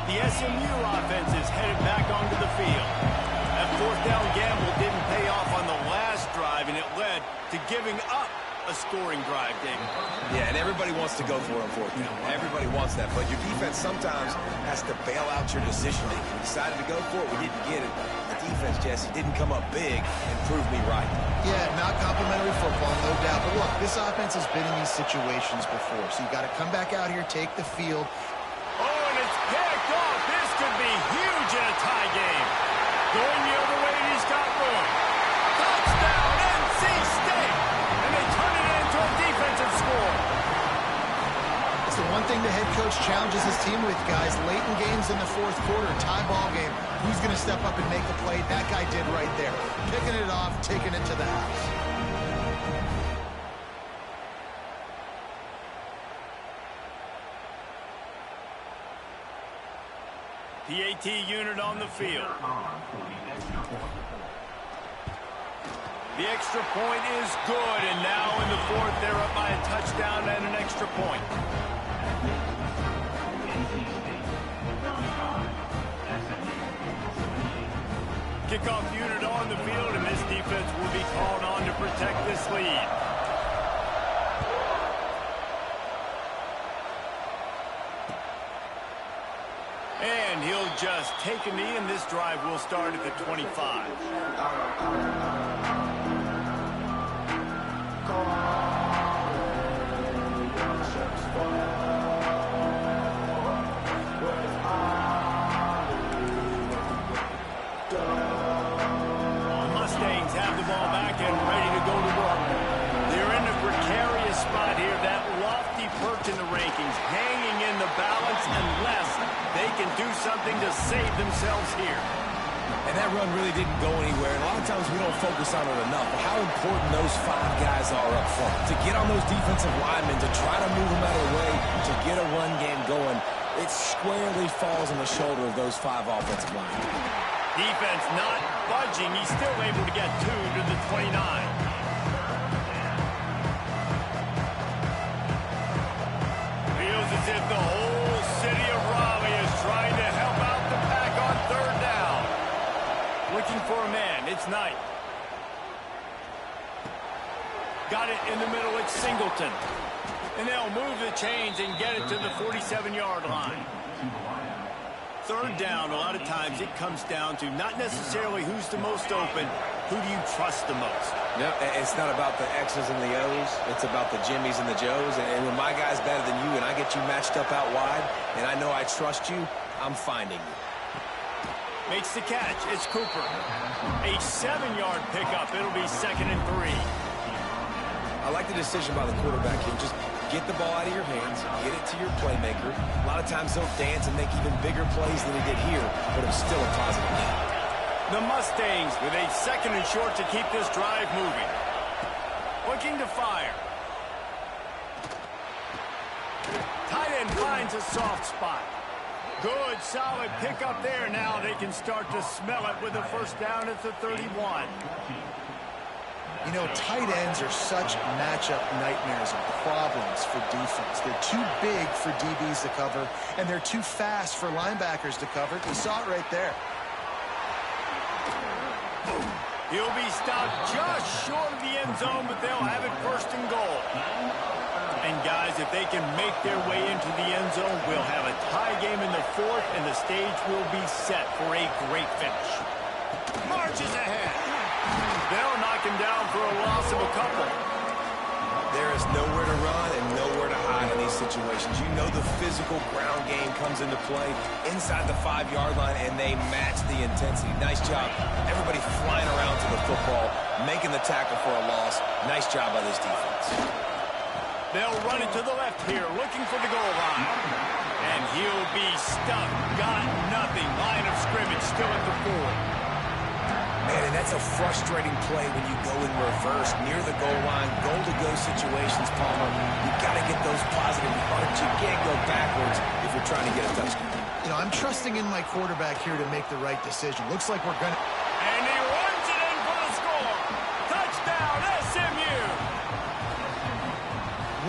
The SMU offense is headed back onto the field. That 4th down gamble didn't pay off on the last drive, and it led to giving up a scoring drive, David. Yeah, and everybody wants to go for it on 4th down. Everybody wants that, but your defense sometimes has to bail out your decision-making. We decided to go for it. We didn't get it. The defense, Jesse, didn't come up big and prove me right. Yeah, not complimentary for football, no doubt. But look, this offense has been in these situations before, so you got to come back out here, take the field. Oh, and it's picked off. This could be huge in a tie game. Going the other way, he's got room. Touchdown, NC State! And they turn it into a defensive score. It's the one thing the head coach challenges his team with, guys. Late in games in the fourth quarter, tie ball game. Who's going to step up and make a play? That guy did right there. Picking it off, taking it to the house. PAT unit on the field. The extra point is good, and now in the fourth, they're up by a touchdown and an extra point. Kickoff unit on the field, and this defense will be called on to protect this lead. And he'll just take a knee, and this drive will start at the 25. In the rankings, hanging in the balance unless they can do something to save themselves here. And that run really didn't go anywhere. And a lot of times we don't focus on it enough. But how important those 5 guys are up front. To get on those defensive linemen, to try to move them out of the way, to get a run game going, it squarely falls on the shoulder of those 5 offensive linemen. Defense not budging. He's still able to get 2 to the 29. As if the whole city of Raleigh is trying to help out the pack on third down. Looking for a man. It's Knight. Got it in the middle. It's Singleton. And they'll move the chains and get it to the 47-yard line. Third down, a lot of times it comes down to not necessarily who's the most open, who do you trust the most? Yep, it's not about the X's and the O's. It's about the Jimmies and the Joes. And when my guy's better than you and I get you matched up out wide and I know I trust you, I'm finding you. Makes the catch. It's Cooper. A 7-yard pickup. It'll be 2nd and 3. I like the decision by the quarterback here. Just get the ball out of your hands, get it to your playmaker. A lot of times he'll dance and make even bigger plays than he did here, but it's still a positive game. The Mustangs with a 2nd and short to keep this drive moving. Looking to fire. Tight end finds a soft spot. Good, solid pickup there. Now they can start to smell it with a first down at the 31. You know, tight ends are such matchup nightmares and problems for defense. They're too big for DBs to cover, and they're too fast for linebackers to cover. We saw it right there. He'll be stopped just short of the end zone, but they'll have it 1st and goal. And guys, if they can make their way into the end zone, we'll have a tie game in the 4th, and the stage will be set for a great finish. Marches ahead. They'll knock him down for a loss of a couple. There is nowhere to run and nowhere to hide in these situations. You know the physical ground game comes into play inside the 5-yard line, and they match the intensity. Nice job. Everybody flying around to the football, making the tackle for a loss. Nice job by this defense. They'll run it to the left here, looking for the goal line. And he'll be stuck. Got nothing. Line of scrimmage still at the 4. Man, and that's a frustrating play when you go in reverse near the goal line, goal-to-go situations, Palmer. You've got to get those positive yards. You can't go backwards if you're trying to get a touchdown. You know, I'm trusting in my quarterback here to make the right decision. Looks like we're going to... And he runs it in for the score. Touchdown, SMU.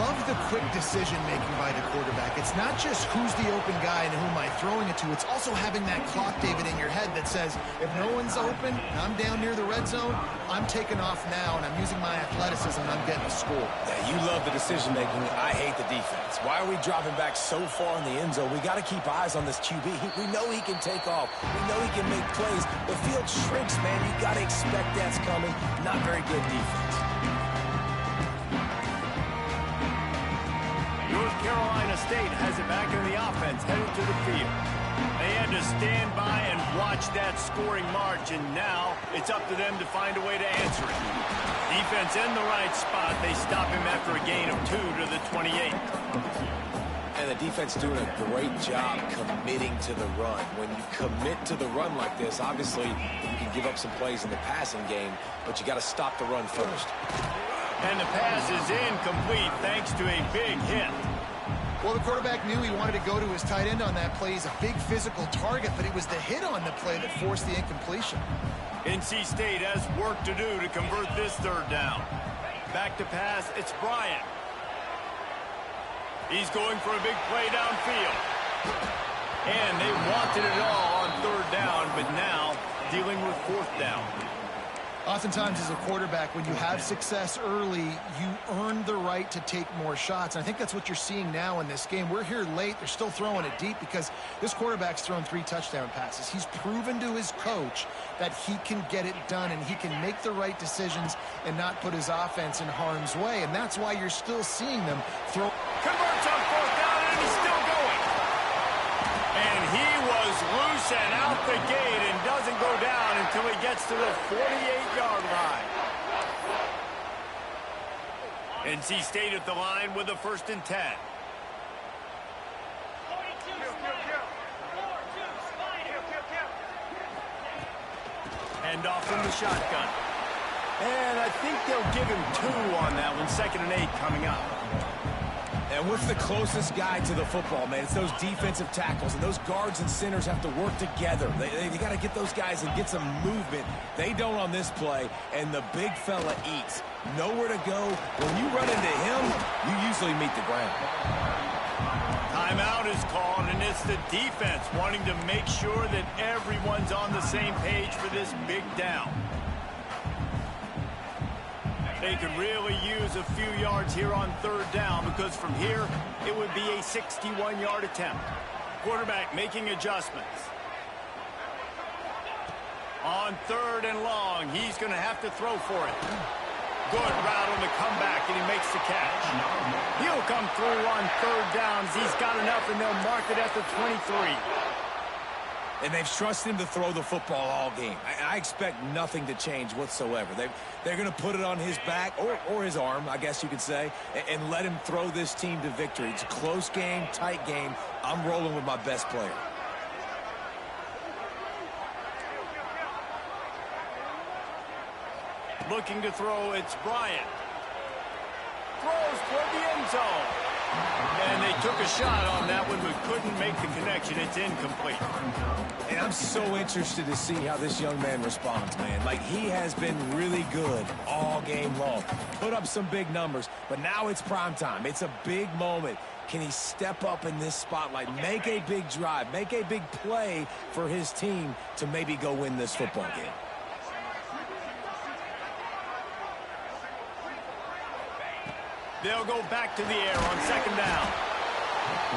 Love the quick decision-making by the quarterback. It's not just who's the open guy and who am I throwing it to. It's also having that clock, David, in your head that says, if no one's open and I'm down near the red zone, I'm taking off now and I'm using my athleticism and I'm getting a score. Yeah, you love the decision-making. I hate the defense. Why are we dropping back so far in the end zone? We got to keep eyes on this QB. We know he can take off. We know he can make plays. The field shrinks, man. You got to expect that's coming. Not very good defense. State has it back in the offense, headed to the field. They had to stand by and watch that scoring march, and now it's up to them to find a way to answer it. Defense in the right spot. They stop him after a gain of 2 to the 28. And the defense doing a great job committing to the run. When you commit to the run like this, obviously you can give up some plays in the passing game, but you got to stop the run first. And the pass is incomplete thanks to a big hit. Well, the quarterback knew he wanted to go to his tight end on that play. He's a big physical target, but it was the hit on the play that forced the incompletion. NC State has work to do to convert this third down. Back to pass, it's Bryant. He's going for a big play downfield. And they wanted it all on third down, but now dealing with fourth down. Oftentimes as a quarterback, when you have success early, you earn the right to take more shots. And I think that's what you're seeing now in this game. We're here late. They're still throwing it deep because this quarterback's thrown 3 touchdown passes. He's proven to his coach that he can get it done and he can make the right decisions and not put his offense in harm's way. And that's why you're still seeing them throw. Converts on fourth down, and he's still going. And he was loose and out the gate and doesn't go down until he gets to the 48-yard line. NC State at the line with a 1st and 10. Hand off from the shotgun. And I think they'll give him 2 on that one. 2nd and 8 coming up. And what's the closest guy to the football, man? It's those defensive tackles, and those guards and centers have to work together. They got to get those guys and get some movement. They don't on this play, and the big fella eats. Nowhere to go. When you run into him, you usually meet the ground. Timeout is called, and it's the defense wanting to make sure that everyone's on the same page for this big down. They could really use a few yards here on third down because from here, it would be a 61-yard attempt. Quarterback making adjustments. On 3rd and long, he's going to have to throw for it. Good route on the comeback, and he makes the catch. He'll come through on 3rd downs. He's got enough, and they'll mark it at the 23. And they've trusted him to throw the football all game. I expect nothing to change whatsoever. They're going to put it on his back, or his arm, I guess you could say, and let him throw this team to victory. It's a close game, tight game. I'm rolling with my best player. Looking to throw, it's Bryant. Throws toward the end zone. And they took a shot on that one, but couldn't make the connection. It's incomplete. And I'm so interested to see how this young man responds, man. Like, he has been really good all game long. Put up some big numbers, but now it's prime time. It's a big moment. Can he step up in this spotlight, make a big drive, make a big play for his team to maybe go win this football game? They'll go back to the air on 2nd down.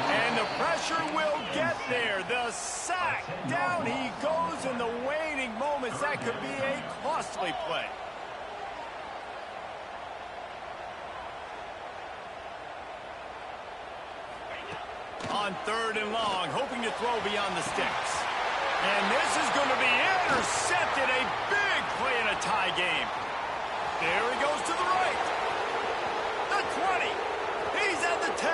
And the pressure will get there. The sack. Down he goes in the waning moments. That could be a costly play. On 3rd and long, hoping to throw beyond the sticks. And this is going to be intercepted. A big play in a tie game. There he goes to the right. 20. He's at the 10.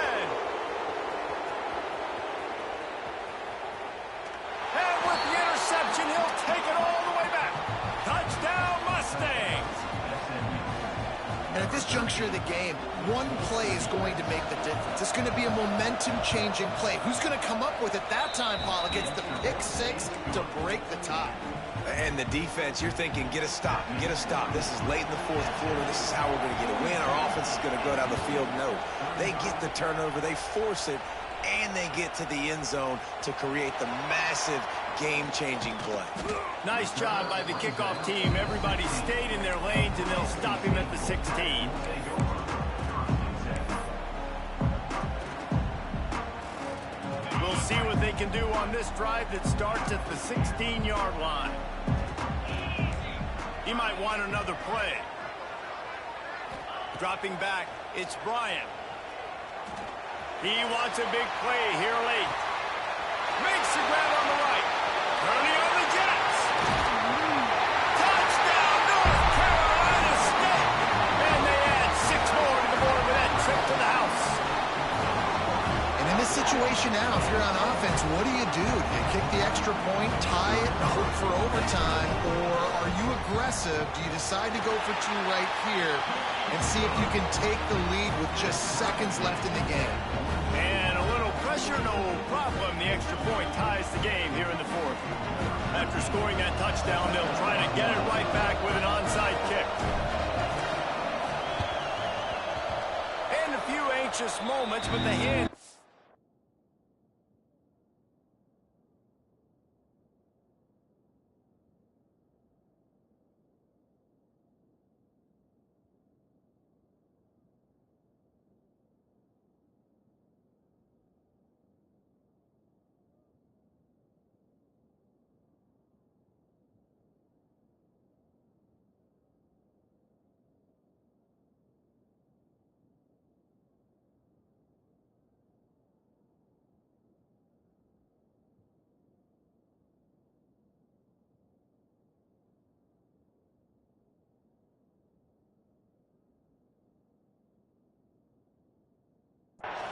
And with the interception, he'll take it all the way back. Touchdown, Mustangs. And at this juncture of the game, one play is going to make the difference. It's going to be a momentum-changing play. Who's going to come up with it that time, Paul? It gets the pick 6 to break the tie. And the defense, you're thinking, get a stop, get a stop. This is late in the 4th quarter. This is how we're going to get a win. Our offense is going to go down the field. No, they get the turnover, they force it, and they get to the end zone to create the massive game-changing play. Nice job by the kickoff team. Everybody stayed in their lanes, and they'll stop him at the 16. We'll see what they can do on this drive that starts at the 16-yard line. He might want another play. Dropping back, it's Bryant. He wants a big play here late. Makes the grab on the right. Turning on the Jets. Touchdown, North Carolina State. And they add 6 more to the board with that trip to the house. And in this situation now, if you're on offense, what do? Do you kick the extra point, tie it, and hope for overtime, or are you aggressive? Do you decide to go for 2 right here and see if you can take the lead with just seconds left in the game? And a little pressure, no problem. The extra point ties the game here in the 4th. After scoring that touchdown, they'll try to get it right back with an onside kick. And a few anxious moments with the hand.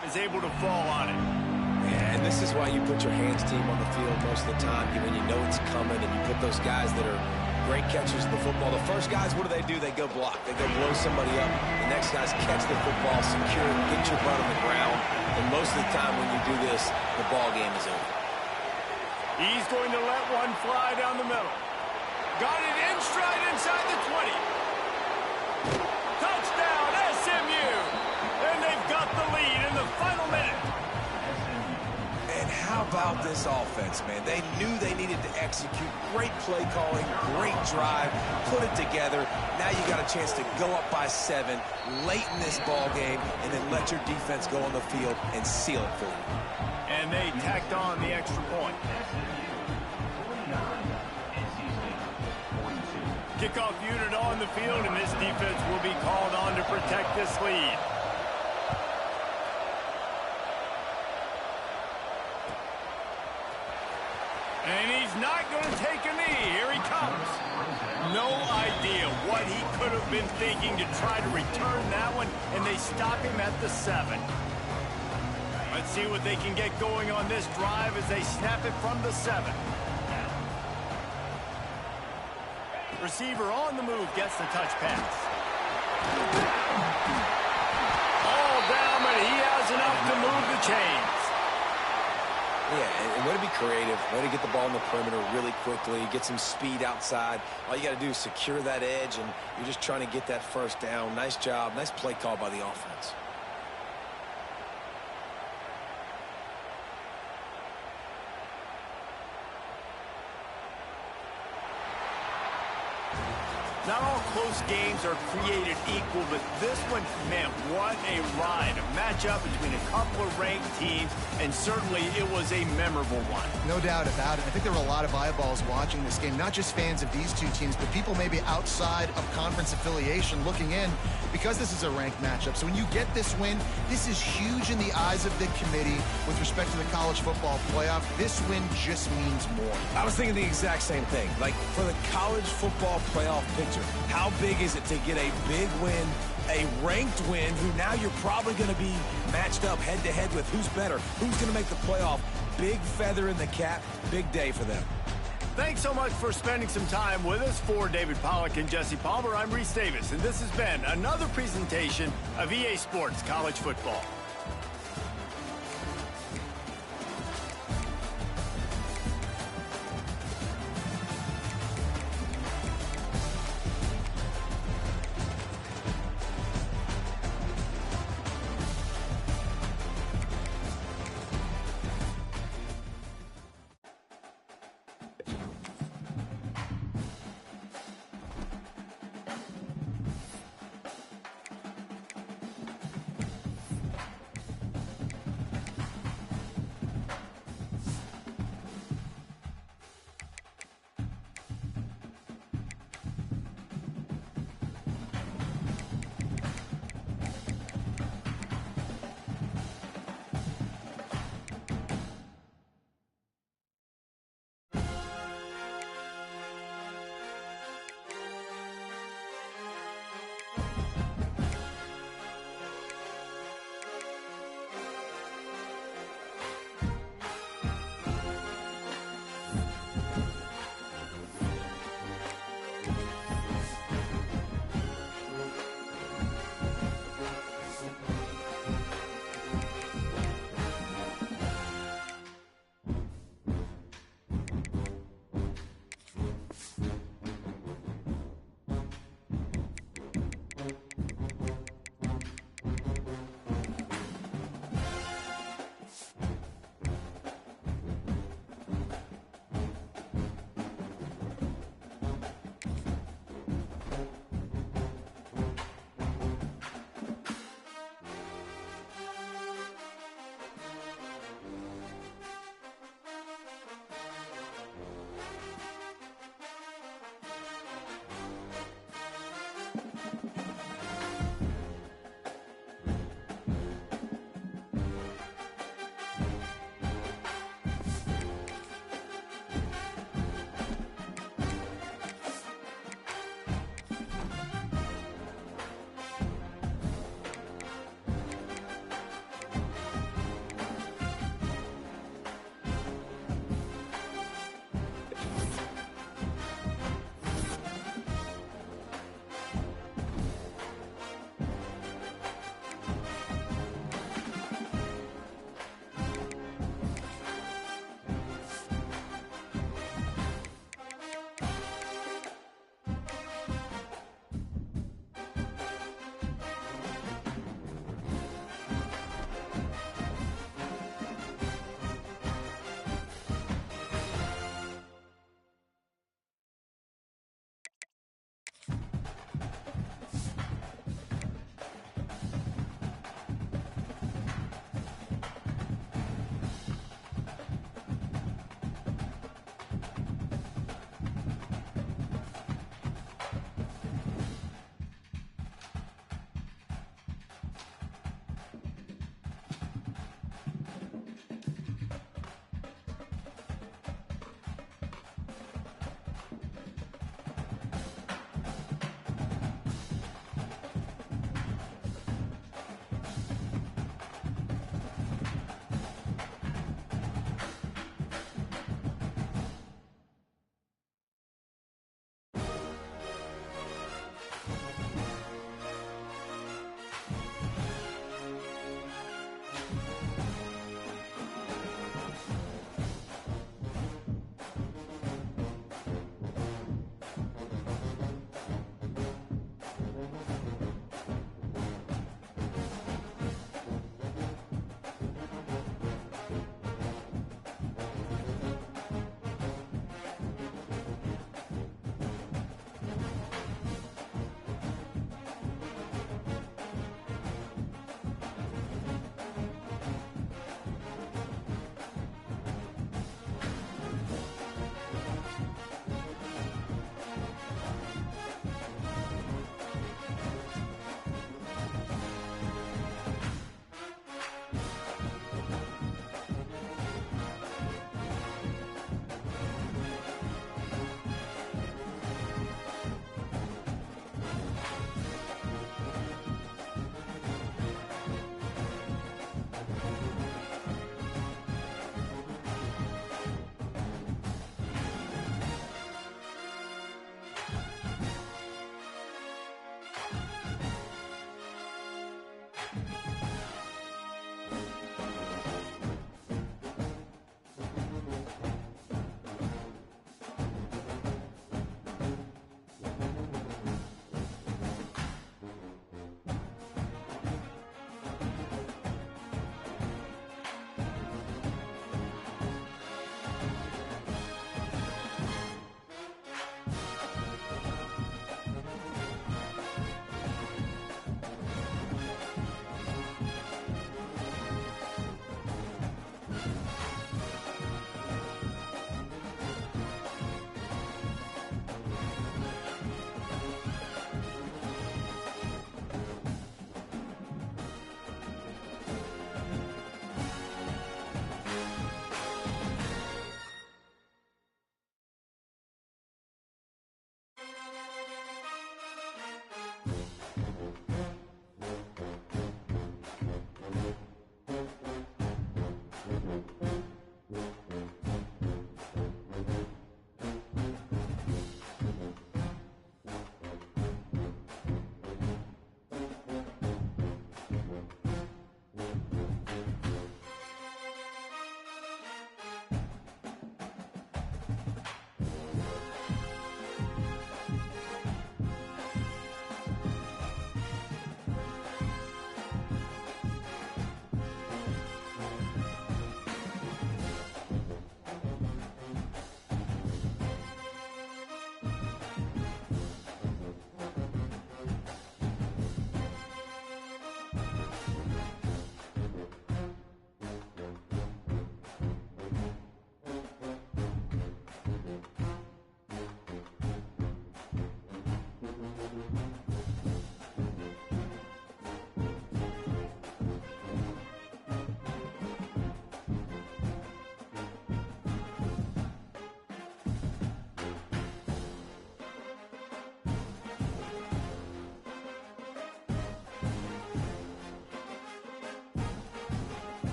Is able to fall on it. Yeah, and this is why you put your hands team on the field most of the time when you know it's coming, and you put those guys that are great catchers of the football. The first guys, what do? They go block. They go blow somebody up. The next guys catch the football, secure it, get your butt on the ground. And most of the time when you do this, the ball game is over. He's going to let one fly down the middle. Got it in stride inside the 20. Touchdown, SMU! And they've got the lead in the final minute. And how about this offense, man? They knew they needed to execute. Great play calling, great drive, put it together. Now you got a chance to go up by 7 late in this ball game and then let your defense go on the field and seal it for you. And they tacked on the extra point. Kickoff unit on the field, and this defense will be called on to protect this lead. And he's not going to take a knee. Here he comes. No idea what he could have been thinking to try to return that one, and they stop him at the 7. Let's see what they can get going on this drive as they snap it from the 7. Receiver on the move gets the touch pass. All down, but he has enough to move the chains. Yeah, and way to be creative, way to get the ball in the perimeter really quickly, get some speed outside. All you got to do is secure that edge, and you're just trying to get that first down. Nice job, nice play call by the offense. Not all close games are created equal, but this one, man, what a ride. A matchup between a couple of ranked teams, and certainly it was a memorable one. No doubt about it. I think there were a lot of eyeballs watching this game, not just fans of these two teams, but people maybe outside of conference affiliation looking in because this is a ranked matchup. So when you get this win, this is huge in the eyes of the committee with respect to the college football playoff. This win just means more. I was thinking the exact same thing. Like, for the college football playoff picture, how big is it to get a big win, a ranked win, who now you're probably going to be matched up head-to-head with who's better, who's going to make the playoff. Big feather in the cap, big day for them. Thanks so much for spending some time with us. For David Pollack and Jesse Palmer, I'm Reese Davis, and this has been another presentation of EA Sports College Football.